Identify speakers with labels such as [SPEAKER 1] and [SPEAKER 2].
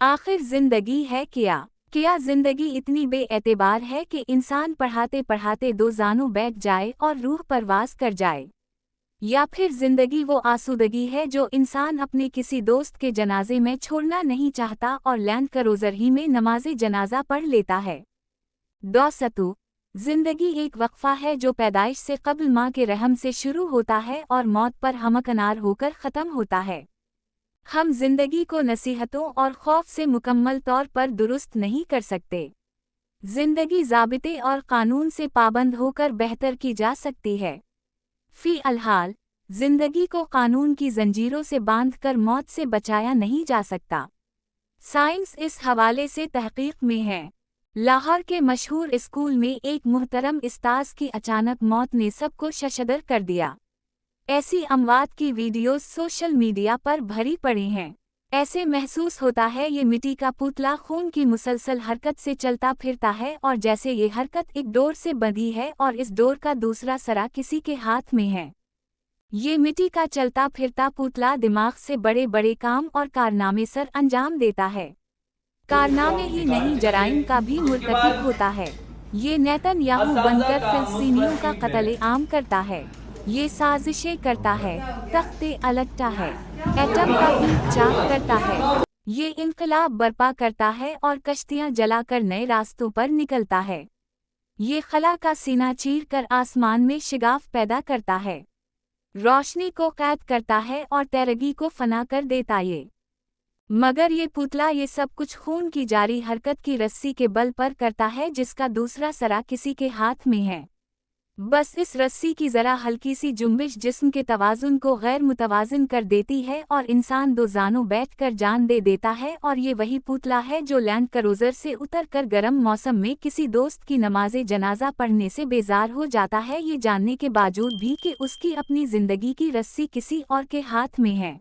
[SPEAKER 1] आखिर जिंदगी है क्या जिंदगी इतनी बेएतबार है कि इंसान पढ़ाते पढ़ाते दो जानू बैठ जाए और रूह परवास कर जाए? या फिर जिंदगी वो आसूदगी है जो इंसान अपने किसी दोस्त के जनाजे में छोड़ना नहीं चाहता और लैंड क्रूजर ही में नमाज़े जनाजा पढ़ लेता है? दोस्तों, जिंदगी एक वक्फा है जो पैदाइश से कब्ल माँ के रहम से शुरू होता है और मौत पर हमकनार होकर ख़त्म होता है। हम जिंदगी को नसीहतों और खौफ से मुकम्मल तौर पर दुरुस्त नहीं कर सकते। जिंदगी ज़ाबिते और कानून से पाबंद होकर बेहतर की जा सकती है। फी अलहाल, जिंदगी को कानून की जंजीरों से बांधकर मौत से बचाया नहीं जा सकता। साइंस इस हवाले से तहकीक में है। लाहौर के मशहूर स्कूल में एक मुहतरम उस्ताद की अचानक मौत ने सबको शशदर कर दिया। ऐसी अमवात की वीडियोस सोशल मीडिया पर भरी पड़ी हैं। ऐसे महसूस होता है ये मिट्टी का पुतला खून की मुसलसल हरकत से चलता फिरता है और जैसे ये हरकत एक डोर से बंधी है और इस डोर का दूसरा सरा किसी के हाथ में है। ये मिट्टी का चलता फिरता पुतला दिमाग से बड़े बड़े काम और कारनामे सर अंजाम देता है। कारनामे ही नहीं, जराइम का भी मुर्तकिब होता है। ये नेतन्याहू बनकर फिलिस्तीनियों का कत्ल-ए-आम करता है। ये साजिशें करता है, तख्ते अलटता है, एटम का पीक चाक करता है। ये इनकलाब बर्पा करता है और कश्तियां जलाकर नए रास्तों पर निकलता है। ये खला का सीना चीर कर आसमान में शिगाफ पैदा करता है, रोशनी को कैद करता है और तैरगी को फना कर देता ये। मगर ये पुतला ये सब कुछ खून की जारी हरकत की रस्सी के बल पर करता है जिसका दूसरा सरा किसी के हाथ में है। बस इस रस्सी की जरा हल्की सी जुम्बिश जिस्म के तवाज़ुन को गैर मुतवाज़िन कर देती है और इंसान दो जानों बैठकर जान दे देता है। और ये वही पुतला है जो लैंड क्रूजर से उतरकर गर्म मौसम में किसी दोस्त की नमाज़े जनाजा पढ़ने से बेजार हो जाता है, ये जानने के बावजूद भी कि उसकी अपनी ज़िंदगी की रस्सी किसी और के हाथ में है।